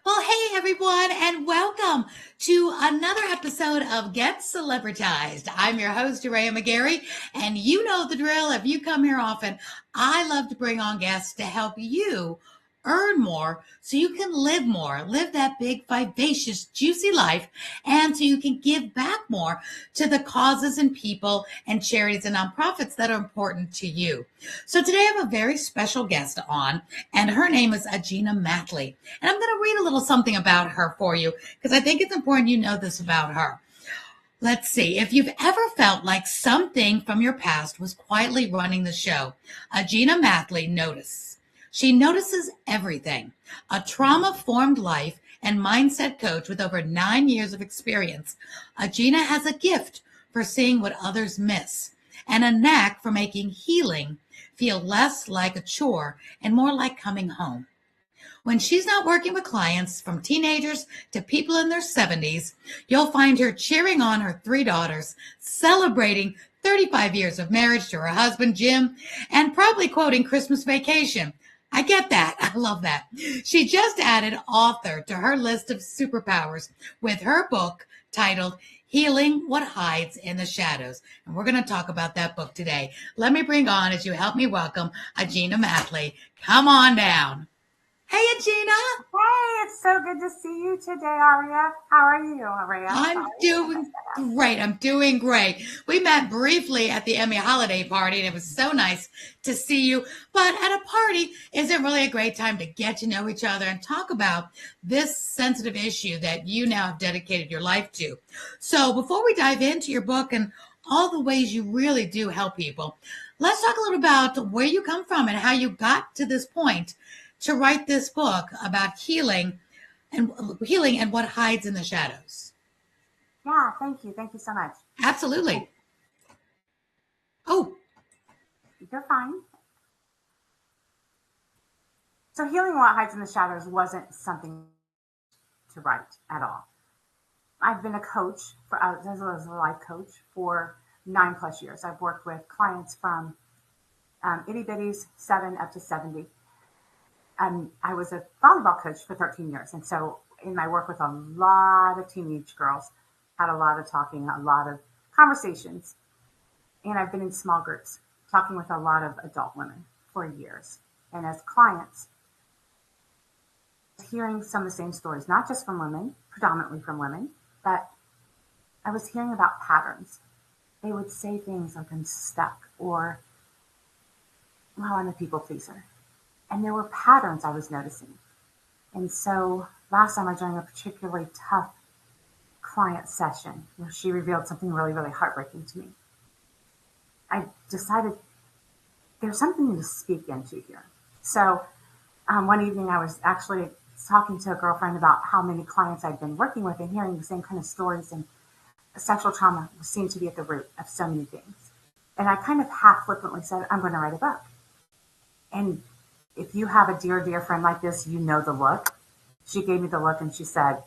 Well, hey everyone, and welcome to another episode of Get Celebritized. I'm your host, Aurea McGarry, and you know the drill. If you come here often, I love to bring on guests to help you earn more so you can live that big, vivacious, juicy life, and so you can give back more to the causes and people and charities and nonprofits that are important to you. So today I have a very special guest on, and her name is Agenna Mathley. And I'm going to read a little something about her for you because I think it's important you know this about her. Let's see. If you've ever felt like something from your past was quietly running the show, Agenna Mathley notices. She notices everything. A trauma-formed life and mindset coach with over 9 years of experience, Agenna has a gift for seeing what others miss and a knack for making healing feel less like a chore and more like coming home. When she's not working with clients from teenagers to people in their 70s, you'll find her cheering on her 3 daughters, celebrating 35 years of marriage to her husband, Jim, and probably quoting Christmas Vacation. I get that. I love that. She just added author to her list of superpowers with her book titled Healing What Hides in the Shadows. And we're going to talk about that book today. Let me bring on, as you help me welcome, Agenna Mathley. Come on down. Hey, Agenna. Hey, it's so good to see you today, Aurea. How are you, Aurea? I'm doing great. We met briefly at the Emmy holiday party, and it was so nice to see you. But at a party isn't really a great time to get to know each other and talk about this sensitive issue that you now have dedicated your life to. So before we dive into your book and all the ways you really do help people, let's talk a little about where you come from and how you got to this point to write this book about healing and what hides in the shadows. Yeah, thank you. Thank you so much. Absolutely. Oh, you're fine. So healing what hides in the shadows wasn't something to write at all. I've been a coach as well as a life coach for 9+ years. I've worked with clients from itty bitties 7 up to 70. I was a volleyball coach for 13 years. And so in my work with a lot of teenage girls, had a lot of talking, a lot of conversations. And I've been in small groups talking with a lot of adult women for years. And as clients, hearing some of the same stories, not just from women, predominantly from women, but I was hearing about patterns. They would say things like I'm stuck or, well, I'm a people pleaser. And there were patterns I was noticing. And so last time I joined a particularly tough client session where she revealed something really, really heartbreaking to me. I decided there's something to speak into here. So one evening I was actually talking to a girlfriend about how many clients I'd been working with and hearing the same kind of stories, and sexual trauma seemed to be at the root of so many things. And I kind of half flippantly said, I'm going to write a book. And if you have a dear, dear friend like this, you know the look. She gave me the look and she said,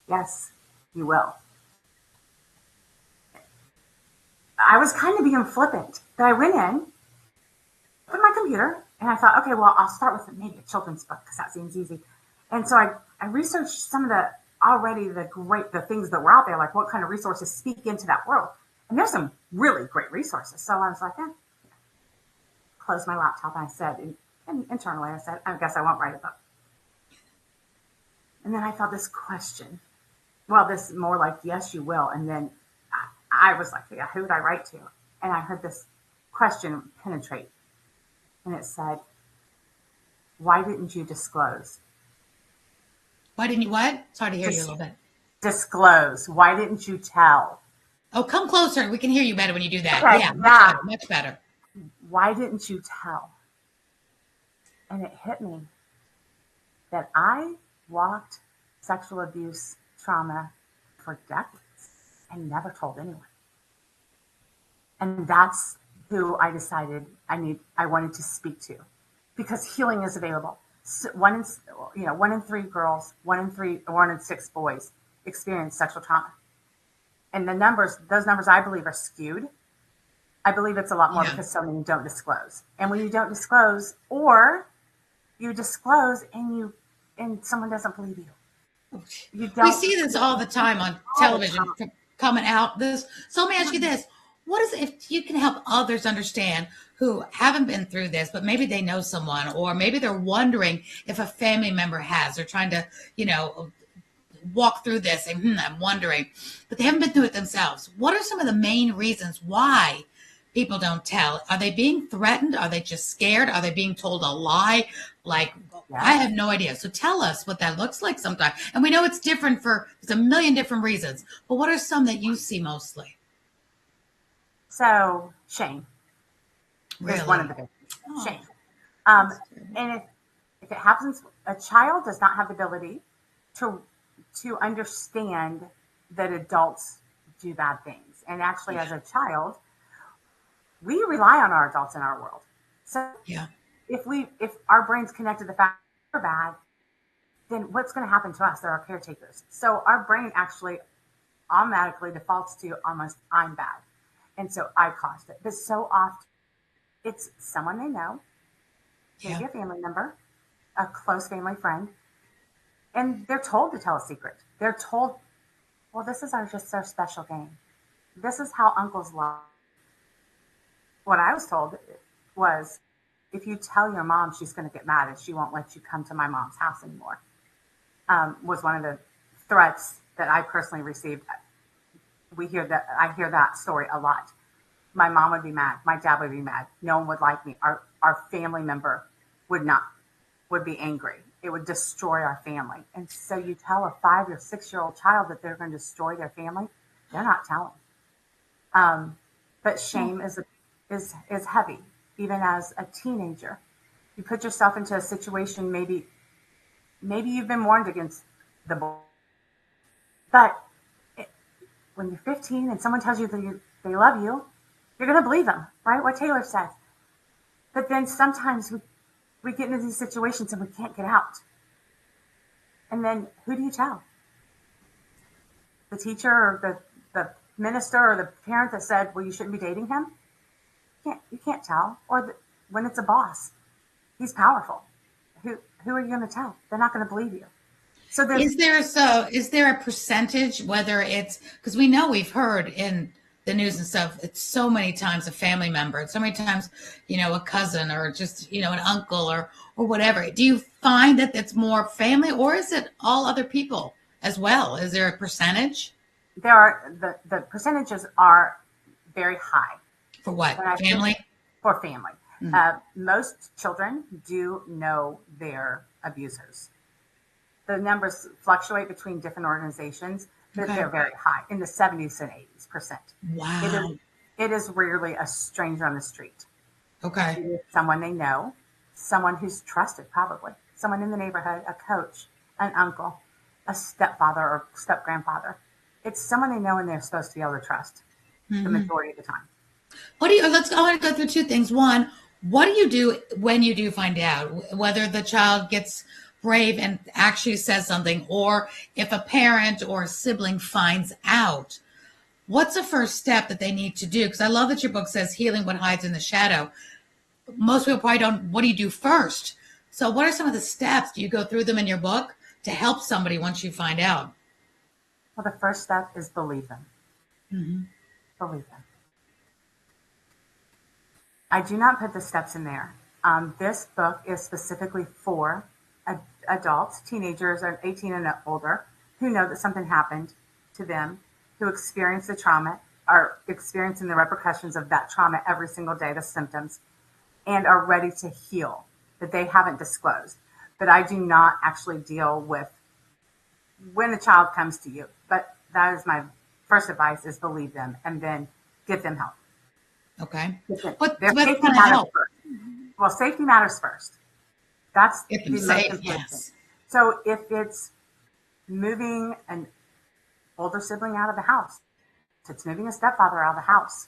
yes, you will. I was kind of being flippant, but I went in, put my computer, and I thought, okay, well, I'll start with maybe a children's book because that seems easy. And so I researched some of the things that were out there, like what kind of resources speak into that world. And there's some really great resources. So I was like, closed my laptop and I said, and internally I said, I guess I won't write a book. And then I felt this question. Well, this more like, yes, you will. And then I was like, yeah, who would I write to? And I heard this question penetrate. And it said, why didn't you disclose? Why didn't you what? It's hard to hear you a little bit. Disclose. Why didn't you tell? Oh, come closer. We can hear you better when you do that. Okay, Yeah, much better. Why didn't you tell? And it hit me that I walked sexual abuse trauma for decades and never told anyone. And that's who I decided I wanted to speak to, because healing is available. So one in 3 girls, 1 in 6 boys experience sexual trauma. And those numbers I believe are skewed. I believe it's a lot more because so many don't disclose. And when you don't disclose, or you disclose and someone doesn't believe you, You We don't see this all the time on all the television time. coming out. This. So let me ask you this: what is if you can help others understand who haven't been through this, but maybe they know someone, or maybe they're wondering if a family member has. They're trying to, walk through this and I'm wondering, but they haven't been through it themselves. What are some of the main reasons why people don't tell? Are they being threatened? Are they just scared? Are they being told a lie? Like, I Yes. have no idea. So tell us what that looks like sometime. And we know it's different there's a million different reasons, but what are some that you see mostly? So shame is one of Really? the big Oh, shame. Um, that's terrible. and if it happens, a child does not have the ability to understand that adults do bad things. And actually, Yeah. as a child, we rely on our adults in our world. So Yeah. if our brains connect to the fact that we're bad, then what's going to happen to us? They're our caretakers. So our brain actually automatically defaults to almost I'm bad. And so I caused it. But so often it's someone they know, Yeah. maybe a family member, a close family friend, and they're told to tell a secret. They're told, well, this is just our special game. This is how uncles love. What I was told was, if you tell your mom, she's going to get mad and she won't let you come to my mom's house anymore. Was one of the threats that I personally received. I hear that story a lot. My mom would be mad. My dad would be mad. No one would like me. Our family member would not, would be angry. It would destroy our family. And so you tell a 5 or 6 year old child that they're going to destroy their family, they're not telling. But Oh, shame is heavy, even as a teenager. You put yourself into a situation, maybe you've been warned against the bull, but it, when you're 15 and someone tells you that they love you, you're going to believe them, right? What Taylor said. But then sometimes we get into these situations and we can't get out. And then who do you tell? The teacher or the minister or the parent that said, well, you shouldn't be dating him? You can't tell. Or when it's a boss, he's powerful. Who are you going to tell? They're not going to believe you. So there's is there a percentage, whether it's because we know we've heard in the news and stuff, it's so many times a family member, so many times, a cousin or just, an uncle or whatever. Do you find that it's more family or is it all other people as well? Is there a percentage there are the percentages are very high, for what? and I think Family? for family, Mm, most children do know their abusers. The numbers fluctuate between different organizations, but okay. they're very high in the 70s and 80s%. It is, Wow. it is rarely a stranger on the street. It Okay. is someone they know, someone who's trusted, probably someone in the neighborhood, a coach, an uncle, a stepfather or step grandfather. It's someone they know and they're supposed to be able to trust the Hmm. majority of the time. I want to go through two things. One, what do you do when you do find out whether the child gets brave and actually says something, or if a parent or a sibling finds out? What's the first step that they need to do? Because I love that your book says healing what hides in the shadow. Most people probably don't. What do you do first? So, what are some of the steps? Do you go through them in your book to help somebody once you find out? Well, the first step is believe them. Hmm. Believe them. I do not put the steps in there. This book is specifically for adults, teenagers, or 18 and older, who know that something happened to them, who experience the trauma, are experiencing the repercussions of that trauma every single day, the symptoms, and are ready to heal, that they haven't disclosed. But I do not actually deal with when a child comes to you. But that is my first advice: is believe them and then give them help. Okay. Their What safety kind of matters help? first. Well, safety matters first. That's Get them the most safe. important thing. Yes. So if it's moving an older sibling out of the house, if it's moving a stepfather out of the house,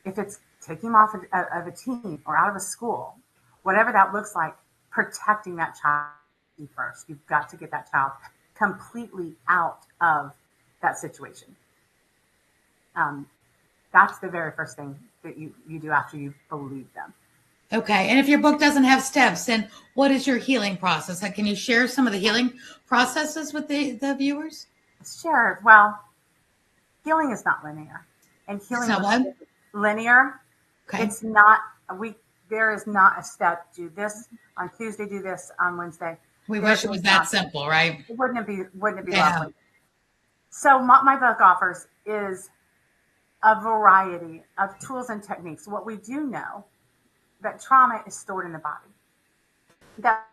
if it's taking him off of a team or out of a school, whatever that looks like, protecting that child first. You've got to get that child completely out of that situation. Um, that's the very first thing that you do after you believe them. Okay. And if your book doesn't have steps, then what is your healing process? Can you share some of the healing processes with the viewers? Sure. Well, healing is not linear, and It's healing not with one? linear, Okay. it's not we. There is not a step. Do this on Tuesday. Do this on Wednesday. We There wish it was is that not. simple, right? Wouldn't it be Yeah. lovely? So my book offers is a variety of tools and techniques. What we do know that trauma is stored in the body. That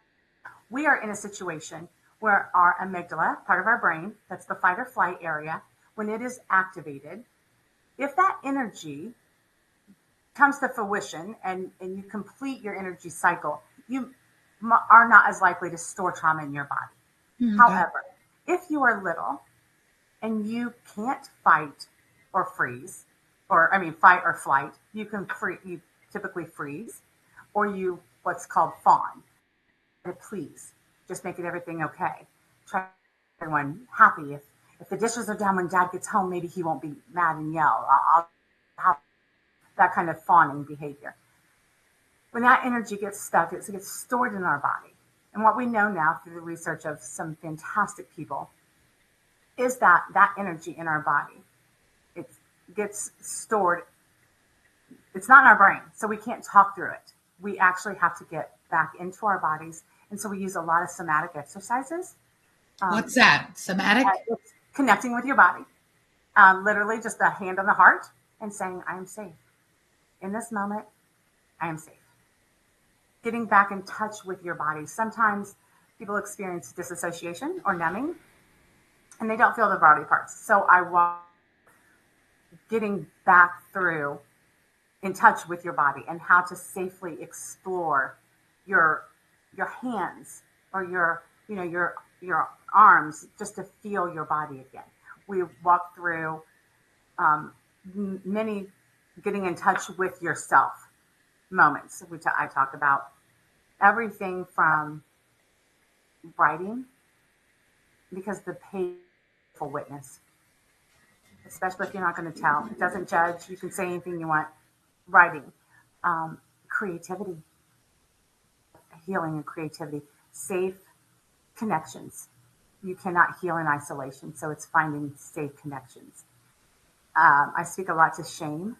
we are in a situation where our amygdala, part of our brain, that's the fight or flight area, when it is activated, if that energy comes to fruition and you complete your energy cycle, you are not as likely to store trauma in your body. Okay. However, if you are little and you can't fight or freeze, or I mean, fight or flight, you typically freeze, or you what's called fawn, to please, just making everything okay. Try everyone happy. If the dishes are done when dad gets home, maybe he won't be mad and yell. I'll have that kind of fawning behavior. When that energy gets stuck, it gets stored in our body. And what we know now through the research of some fantastic people is that that energy in our body, it gets stored. It's not in our brain, so we can't talk through it. We actually have to get back into our bodies. And so we use a lot of somatic exercises. What's Um, that? Somatic? it's connecting with your body, literally just a hand on the heart and saying, I am safe. In this moment, I am safe. Getting back in touch with your body. Sometimes people experience disassociation or numbing and they don't feel the body parts. So I want getting back through in touch with your body and how to safely explore your your hands or your arms just to feel your body again. We walk through many getting in touch with yourself moments, which I talk about everything from writing because the painful witness, especially if you're not going to tell, it doesn't judge. You can say anything you want. Writing, creativity, healing and creativity, safe connections. You cannot heal in isolation, so it's finding safe connections. I speak a lot to shame.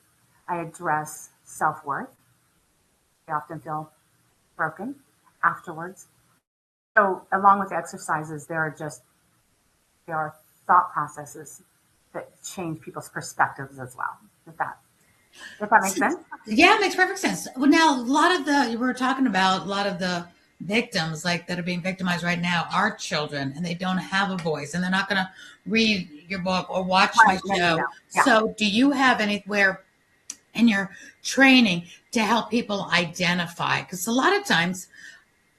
I address self worth. I often feel broken afterwards. So, along with the exercises, there are thought processes that change people's perspectives as well. If that makes sense. Yeah, it makes perfect sense. Well, now a lot of the you were talking about a lot of the victims like that are being victimized right now are children and they don't have a voice and they're not going to read your book or watch my Right, many show. don't. Yeah. So, do you have anywhere in your training to help people identify? Because a lot of times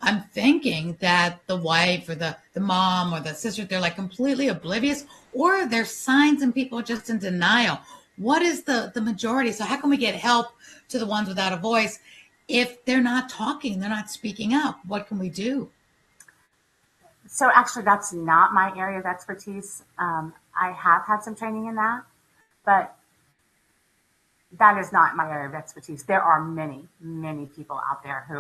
I'm thinking that the wife or the mom or the sister, they're like completely oblivious, or there's signs and people are just in denial. What is the majority? So how can we get help to the ones without a voice if they're not talking, they're not speaking up? What can we do? So actually, that's not my area of expertise. I have had some training in that, but that is not my area of expertise. There are many, many people out there who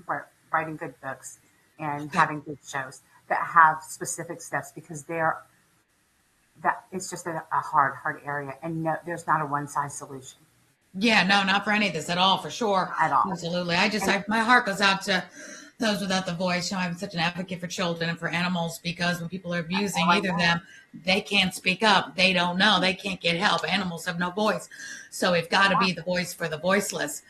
are writing good books and Okay. having good shows that have specific steps because that it's just a hard area, and no, there's not a one size solution Yeah, no, not for any of this at all, for sure. at all. Absolutely. And My heart goes out to those without the voice. You know, I'm such an advocate for children and for animals because when people are abusing either of them, they can't speak up. They don't know. They can't get help. Animals have no voice. So we've got to be the voice for the voiceless.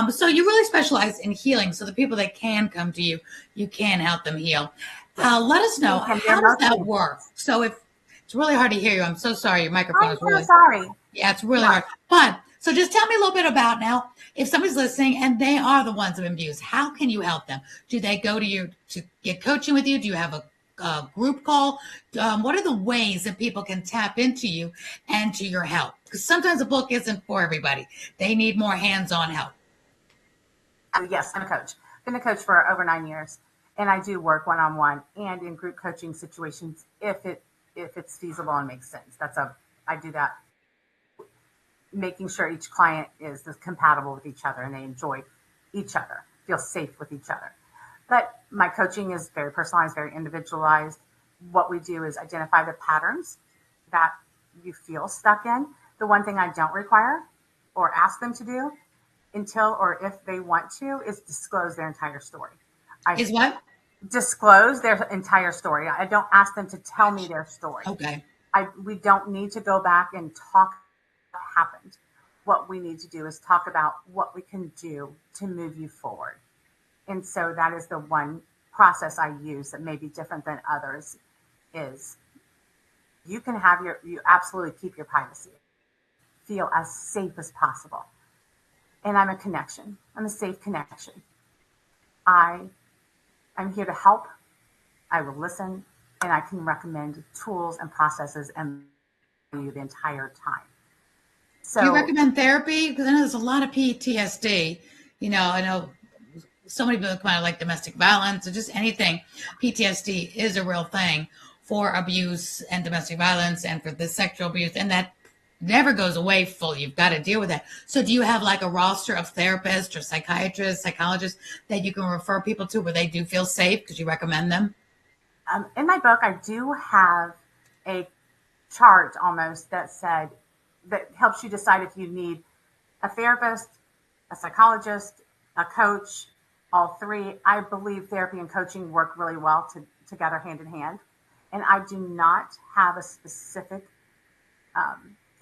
So you really specialize in healing. So the people that can come to you, you can help them heal. Let us know, and they're how does that mostly. work? So if it's really hard to hear you, I'm so sorry. Your microphone I'm is so really sorry. yeah, it's really Yeah. hard. But so just tell me a little bit about now, if somebody's listening and they are the ones that have been abused, how can you help them? Do they go to you to get coaching with you? Do you have a group call? What are the ways that people can tap into you and to your help? Because sometimes a book isn't for everybody. They need more hands-on help. Yes, I'm a coach. Been a coach for over 9 years, and I do work one on one and in group coaching situations if it's feasible and makes sense. I do that, making sure each client is compatible with each other and they enjoy each other. feel safe with each other. But my coaching is very personalized, very individualized. What we do is identify the patterns that you feel stuck in. The one thing I don't require or ask them to do until or if they want to is disclose their entire story. Is what? Disclose their entire story. I don't ask them to tell me their story. Okay. We don't need to go back and talk what happened. What we need to do is talk about what we can do to move you forward. And so that is the one process I use that may be different than others is you can have you absolutely keep your privacy, feel as safe as possible. And I'm a connection. I'm a safe connection. I'm here to help. I will listen, and I can recommend tools and processes and you the entire time. So Do you recommend therapy? Because I know there's a lot of PTSD. I know so many people come out like domestic violence or just anything. PTSD is a real thing for abuse and domestic violence and for the sexual abuse, and that never goes away fully. You've got to deal with that. So do you have like a roster of therapists or psychiatrists, psychologists that you can refer people to where they do feel safe because you recommend them? in my book, I do have a chart almost that helps you decide if you need a therapist, a psychologist, a coach, all three. I believe therapy and coaching work really well together hand in hand. And I do not have a specific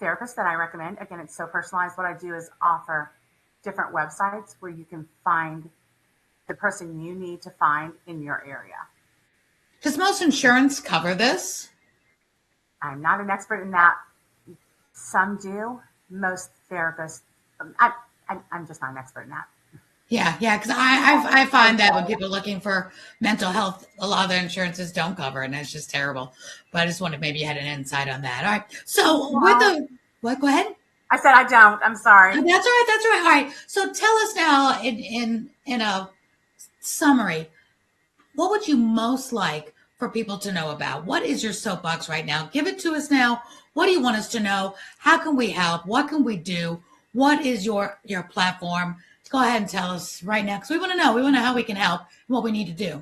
therapist that I recommend. Again, it's so personalized. What I do is offer different websites where you can find the person you need to find in your area. Does most insurance cover this? I'm not an expert in that. Some do. Most therapists, I'm just not an expert in that. Yeah, because I find that when people are looking for mental health, a lot of their insurances don't cover it, and it's just terrible. But I just wondered maybe you had an insight on that. All right. So what? Go ahead. I said I don't. I'm sorry. Oh, that's all right. That's all right. All right. So tell us now in a summary, what would you most like for people to know about? What is your soapbox right now? Give it to us now. What do you want us to know? How can we help? What can we do? What is your platform? Go ahead and tell us right now because we want to know. We want to know how we can help and what we need to do.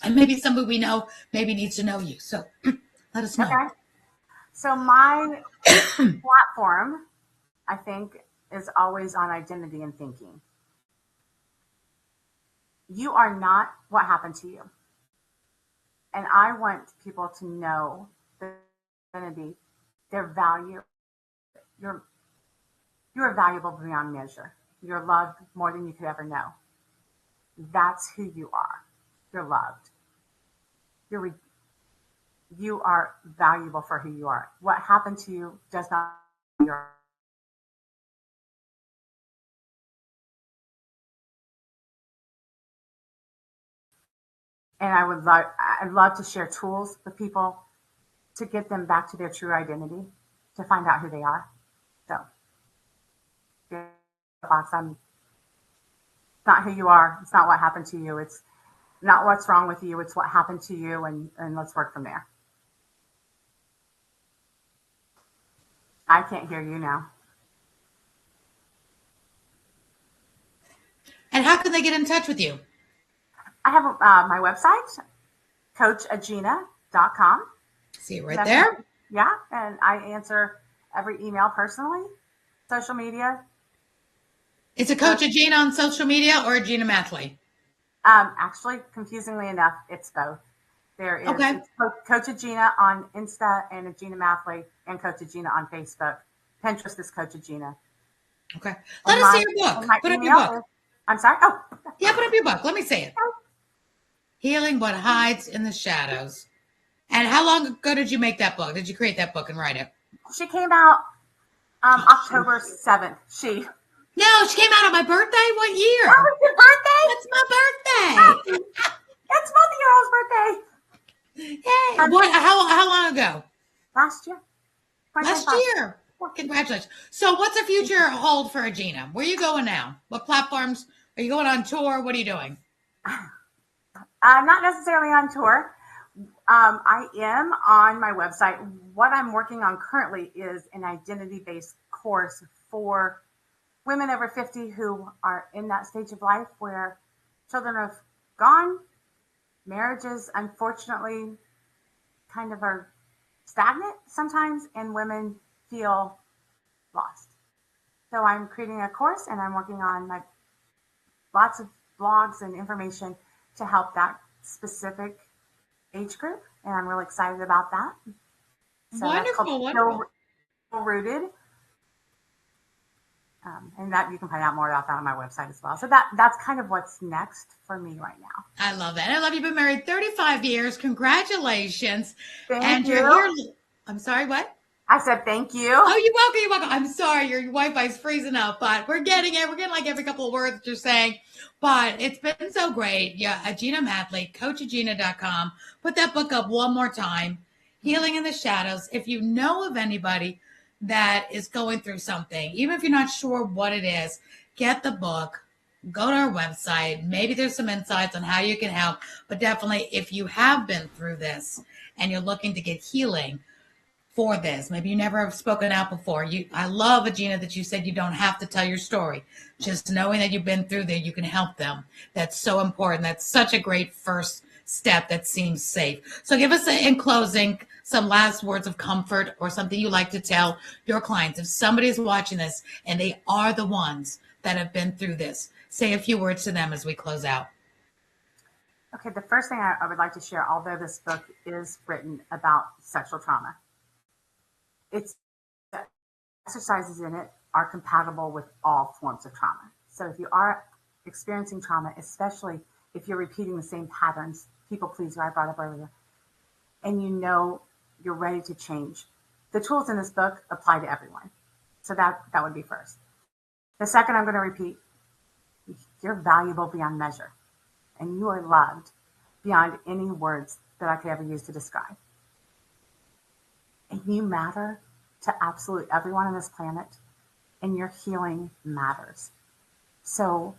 And maybe somebody we know maybe needs to know you. So let us know. Okay. So my platform, I think, is always on identity and thinking. You are not what happened to you. And I want people to know their identity, their value. You're valuable beyond measure. You're loved more than you could ever know. That's who you are. You're loved. You are valuable for who you are. What happened to you does not your and I'd love to share tools with people to get them back to their true identity, to find out who they are. So, it's not who you are. It's not what happened to you. It's not what's wrong with you. It's what happened to you, and let's work from there. I can't hear you now. And how can they get in touch with you? I have my website, coachagenna.com. See it right there? Yeah, and I answer every email personally, social media. Is it Coach Agenna on social media or Agenna Mathley? Actually, confusingly enough, it's both. There is Coach Agenna on Insta and Agenna Mathley and Coach Agenna on Facebook. Pinterest is Coach Agenna. Okay. Let us see your book. Put up your book. I'm sorry? Oh. Yeah, put up your book. Let me see it. Healing What Hides in the Shadows. And how long ago did you make that book? Did you create that book and write it? She came out October 7th. No, she came out on my birthday? What year? That was your birthday? That's my birthday. It's both of your all's birthday. Yay. How long ago? Last year. Last year. Well, congratulations. So what's the future hold for Agenna? Where are you going now? What platforms? Are you going on tour? What are you doing? Not necessarily on tour. I am on my website. What I'm working on currently is an identity-based course for women over 50 who are in that stage of life where children are gone. Marriages, unfortunately, kind of are stagnant sometimes, and women feel lost. So I'm creating a course, and I'm working on lots of blogs and information to help that specific age group, and I'm really excited about that. So Wonderful, wonderful. Feel Rooted. And that you can find out more about that on my website as well. So that's kind of what's next for me right now. I love that. I love you've been married 35 years. Congratulations. Thank you. You're here. I'm sorry, what? I said thank you. Oh, you're welcome. You're welcome. I'm sorry, your Wi-Fi's freezing up, but we're getting it. We're getting like every couple of words that you're saying. But it's been so great. Yeah, Agenna Mathley, CoachAgenna.com. Put that book up one more time. Healing in the Shadows. If you know of anybody that is going through something, even if you're not sure what it is, get the book. Go to our website. Maybe there's some insights on how you can help. But definitely, if you have been through this and you're looking to get healing for this, maybe you never have spoken out before. I love, Agenna, that you said you don't have to tell your story. Just knowing that you've been through there, you can help them. That's so important. That's such a great first step that seems safe. So give us, in closing, some last words of comfort or something you like to tell your clients. If somebody's watching this and they are the ones that have been through this, say a few words to them as we close out. Okay, the first thing I would like to share, although this book is written about sexual trauma, its exercises in it are compatible with all forms of trauma. So if you are experiencing trauma, especially if you're repeating the same patterns, people pleaser I brought up earlier, and you know you're ready to change, the tools in this book apply to everyone. So that would be first. The second, I'm going to repeat, you're valuable beyond measure, and you are loved beyond any words that I could ever use to describe. And you matter to absolutely everyone on this planet, and your healing matters. So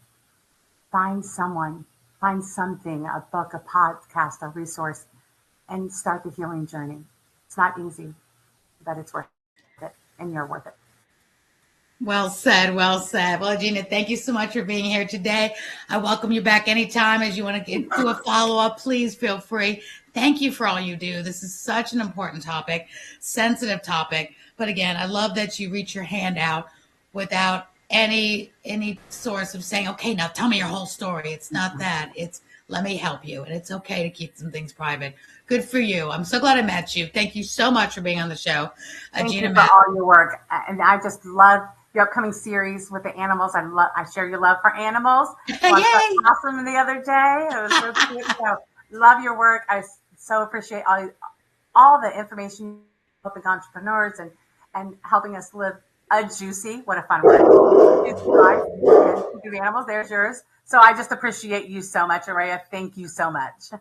find someone, find something, a book, a podcast, a resource, and start the healing journey. It's not easy, but it's worth it, and you're worth it. Well said. Well said. Well, Agenna, thank you so much for being here today. I welcome you back anytime. As you want to do a follow-up, please feel free. Thank you for all you do. This is such an important topic, sensitive topic. But again, I love that you reach your hand out without any source of saying, okay, now tell me your whole story. It's not that. It's let me help you. And it's okay to keep some things private. Good for you. I'm so glad I met you. Thank you so much for being on the show. Thank you for all your work. And I just love your upcoming series with the animals. I share your love for animals. Awesome the other day. It was so cute. So love your work. I so appreciate all the information helping entrepreneurs and helping us live a juicy, what a fun word, juicy life. And the animals, there's yours. So I just appreciate you so much, Aurea. Thank you so much.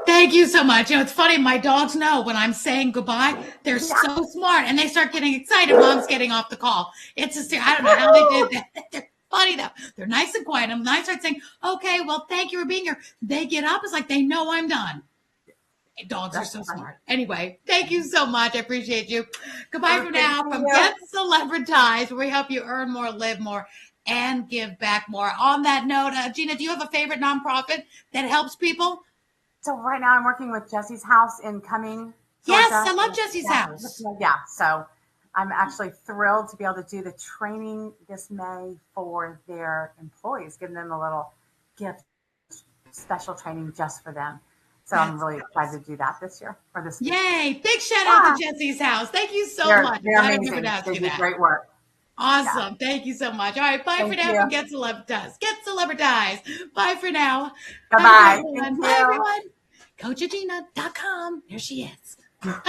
Thank you so much. It's funny. My dogs know when I'm saying goodbye. They're so smart, and they start getting excited. Mom's getting off the call. It's just, I don't know how they did that. They're funny though. They're nice and quiet. And I start saying, okay, well, thank you for being here. They get up. It's like they know I'm done. Dogs are so smart. Anyway, thank you so much. I appreciate you. Goodbye for now from Get Celebritized, where we help you earn more, live more, and give back more. On that note, Agenna, do you have a favorite nonprofit that helps people? So right now I'm working with Jesse's House in Cumming, Georgia. Yes, I love Jesse's House. Yeah, so I'm actually thrilled to be able to do the training this May for their employees, giving them a little gift, special training just for them. So I'm really excited to do that this year. Yay! Big shout out to Jesse's House. Thank you so much. They're amazing. They do great work. Awesome. Yeah. Thank you so much. All right. Bye for now from Get Celebritized. Get Celebritized. Bye for now. Bye-bye. Bye, everyone. CoachAgenna.com. There she is.